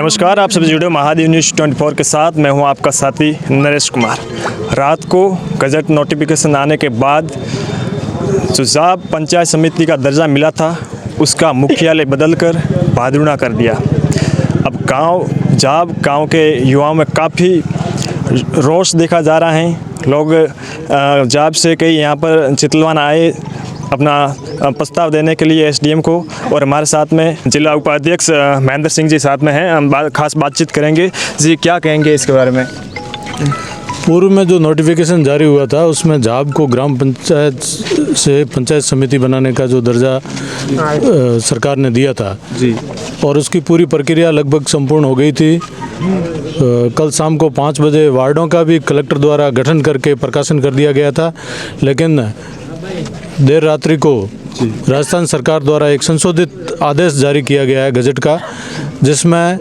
नमस्कार, आप सभी जुड़े हो महादेव न्यूज़ 24 के साथ। मैं हूं आपका साथी नरेश कुमार। रात को गजट नोटिफिकेशन आने के बाद जो जाब पंचायत समिति का दर्जा मिला था उसका मुख्यालय बदलकर भादरुणा कर दिया। अब गांव के युवाओं में काफ़ी रोष देखा जा रहा है। लोग जाब से कई यहाँ पर चितलवान आए अपना प्रस्ताव देने के लिए एसडीएम को, और हमारे साथ में जिला उपाध्यक्ष महेंद्र सिंह जी साथ में हैं। हम खास बातचीत करेंगे। जी, क्या कहेंगे इसके बारे में? पूर्व में जो नोटिफिकेशन जारी हुआ था उसमें जाब को ग्राम पंचायत से पंचायत समिति बनाने का जो दर्जा सरकार ने दिया था जी, और उसकी पूरी प्रक्रिया लगभग संपूर्ण हो गई थी। कल शाम को 5 बजे वार्डों का भी कलेक्टर द्वारा गठन करके प्रकाशन कर दिया गया था, लेकिन देर रात्रि को राजस्थान सरकार द्वारा एक संशोधित आदेश जारी किया गया है गजट का, जिसमें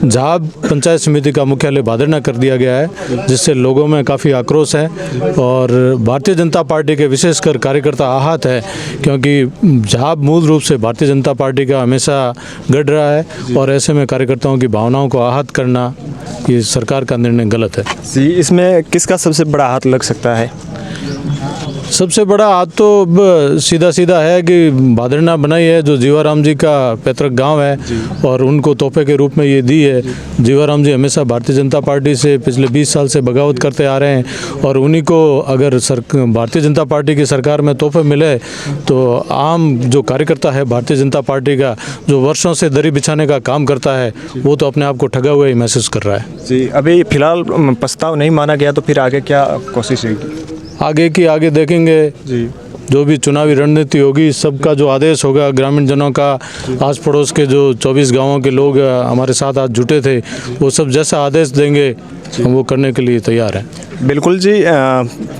जाब पंचायत समिति का मुख्यालय भादरना कर दिया गया है, जिससे लोगों में काफ़ी आक्रोश है और भारतीय जनता पार्टी के विशेषकर कार्यकर्ता आहत है, क्योंकि जाब मूल रूप से भारतीय जनता पार्टी का हमेशा गढ़ रहा है और ऐसे में कार्यकर्ताओं की भावनाओं को आहत करना ये सरकार का निर्णय गलत है। जी, इसमें किसका सबसे बड़ा हाथ लग सकता है? सबसे बड़ा हाथ तो सीधा है कि भादरना बनाई है जो जीवाराम जी का पैतृक गांव है और उनको तोहफे के रूप में ये दी है। जीवाराम जी हमेशा भारतीय जनता पार्टी से पिछले 20 साल से बगावत करते आ रहे हैं और उन्हीं को अगर भारतीय जनता पार्टी की सरकार में तोहफे मिले तो आम जो कार्यकर्ता है भारतीय जनता पार्टी का, जो वर्षों से दरी बिछाने का काम करता है, वो तो अपने आप को ठगा हुआ ही महसूस कर रहा है। जी, अभी फिलहाल प्रस्ताव नहीं माना गया तो फिर आगे क्या कोशिश रहेगी? आगे देखेंगे जी, जो भी चुनावी रणनीति होगी, सबका जो आदेश होगा, ग्रामीण जनों का, आस पड़ोस के जो 24 गांवों के लोग हमारे साथ आज जुटे थे, वो सब जैसा आदेश देंगे हम वो करने के लिए तैयार हैं। बिल्कुल जी,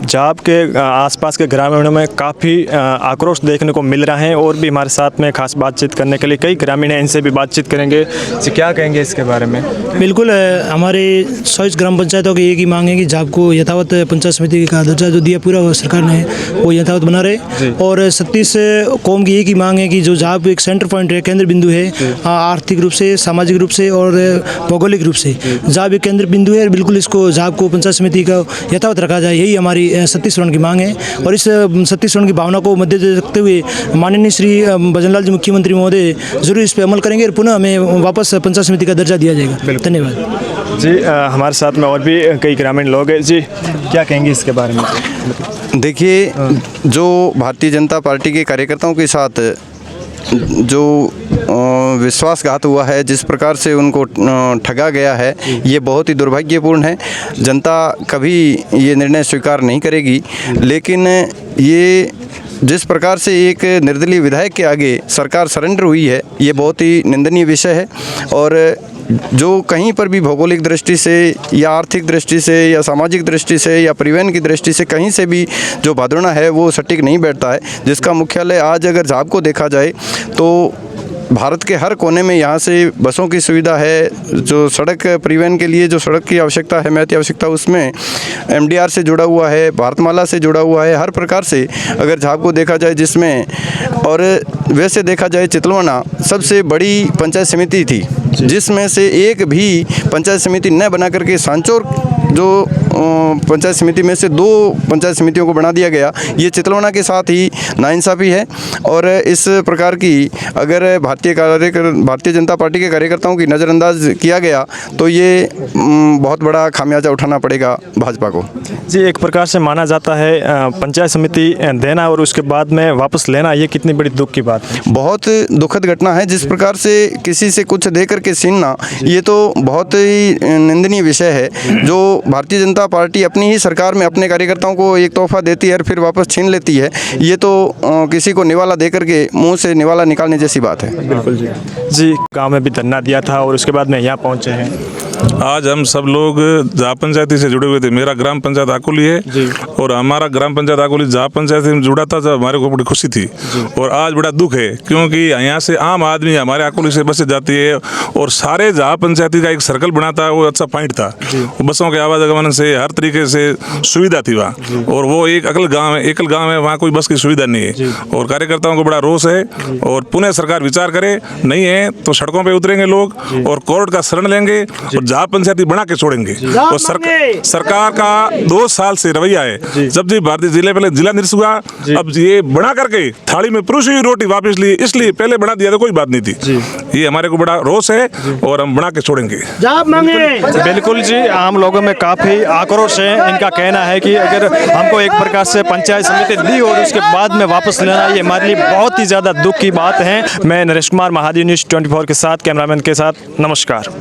जाब के आसपास के ग्रामीणों में काफ़ी आक्रोश देखने को मिल रहा है और भी हमारे साथ में खास बातचीत करने के लिए कई ग्रामीण हैं, इनसे भी बातचीत करेंगे। जी, क्या कहेंगे इसके बारे में? बिल्कुल, हमारे 100 ग्राम पंचायतों की एक ही मांग है कि जाब को यथावत पंचायत समिति का दर्जा जो दिया पूरा सरकार ने वो यथावत बना रहे, और 36 कौम की एक ही मांग है कि जो जाब एक सेंटर पॉइंट है, केंद्र बिंदु है, आर्थिक रूप से, सामाजिक रूप से और भौगोलिक रूप से जाब एक केंद्र बिंदु है। बिल्कुल इसको जाब को पंचायत समिति का यथावत रखा जाए, यही हमारी 36 की मांग है। और इस 36 की भावना को मद्देनजर रखते हुए माननीय श्री भजनलाल जी मुख्यमंत्री महोदय जरूर इस पर अमल करेंगे और पुनः हमें वापस पंचायत समिति का दर्जा दिया जाएगा। धन्यवाद जी। हमारे साथ में और भी कई ग्रामीण लोग हैं। जी, क्या कहेंगे इसके बारे में? देखिए, जो भारतीय जनता पार्टी के कार्यकर्ताओं के साथ जो विश्वासघात हुआ है, जिस प्रकार से उनको ठगा गया है, ये बहुत ही दुर्भाग्यपूर्ण है। जनता कभी ये निर्णय स्वीकार नहीं करेगी, लेकिन ये जिस प्रकार से एक निर्दलीय विधायक के आगे सरकार सरेंडर हुई है, ये बहुत ही निंदनीय विषय है। और जो कहीं पर भी भौगोलिक दृष्टि से या आर्थिक दृष्टि से या सामाजिक दृष्टि से या परिवहन की दृष्टि से कहीं से भी जो भादरना है वो सटीक नहीं बैठता है, जिसका मुख्यालय आज अगर जाब को देखा जाए तो भारत के हर कोने में यहाँ से बसों की सुविधा है। जो सड़क परिवहन के लिए जो सड़क की आवश्यकता है, महती आवश्यकता, उसमें एमडीआर से जुड़ा हुआ है, भारतमाला से जुड़ा हुआ है, हर प्रकार से अगर जाब को देखा जाए जिसमें। और वैसे देखा जाए चितलवाना सबसे बड़ी पंचायत समिति थी, जिसमें से एक भी पंचायत समिति न बना करके सांचौर जो पंचायत समिति में से 2 पंचायत समितियों को बना दिया गया। ये चितलवाना के साथ ही नाइंसाफ़ी है। और इस प्रकार की अगर भारतीय जनता पार्टी के कार्यकर्ताओं की नज़रअंदाज किया गया तो ये बहुत बड़ा खामियाजा उठाना पड़ेगा भाजपा को। जी, एक प्रकार से माना जाता है पंचायत समिति देना और उसके बाद में वापस लेना, ये कितनी बड़ी दुख की बात है? बहुत दुखद घटना है। जिस प्रकार से किसी से कुछ दे करके छीनना, ये तो बहुत ही निंदनीय विषय है। जो भारतीय जनता पार्टी अपनी ही सरकार में अपने कार्यकर्ताओं को एक तोहफा देती है और फिर वापस छीन लेती है, ये तो किसी को निवाला दे करके मुंह से निवाला निकालने जैसी बात है। बिल्कुल जी। गांव में भी धरना दिया था और उसके बाद में यहाँ पहुँचे हैं। आज हम सब लोग जाप पंचायती से जुड़े हुए थे। मेरा ग्राम पंचायत आकुली है और हमारा ग्राम पंचायत आकुली जाप पंचायती में जुड़ा था, जब हमारे को बड़ी खुशी थी। और आज बड़ा दुख है क्योंकि यहाँ से आम आदमी हमारे आकुली से बसें जाती है और सारे जाप पंचायती का एक सर्कल बना था, वो अच्छा पॉइंट था। बसों के आवागमन से हर तरीके से सुविधा थी वहाँ, और वो एक एकल गाँव है, वहाँ कोई बस की सुविधा नहीं है। और कार्यकर्ताओं को बड़ा रोष है और पुनः सरकार विचार करे, नहीं है तो सड़कों पे उतरेंगे लोग और कोर्ट का शरण लेंगे और जाप पंचायती बना के छोड़ेंगे। और सरकार का 2 साल से रवैया है, जब जी भारतीय जिले पहले जिला निरस्त हुआ, अब ये बना करके थाली में पुरुष ही रोटी वापस ली, इसलिए पहले बना दिया तो कोई बात नहीं थी। ये हमारे को बड़ा रोष है और हम बना के छोड़ेंगे। बिल्कुल जी, आम लोगों में काफ़ी आक्रोश है। इनका कहना है कि अगर हमको एक प्रकार से पंचायत समिति दी और उसके बाद में वापस लेना, ये हमारे लिए बहुत ही ज़्यादा दुख की बात है। मैं नरेश कुमार, महादी न्यूज़ 24 के साथ कैमरामैन के साथ, नमस्कार।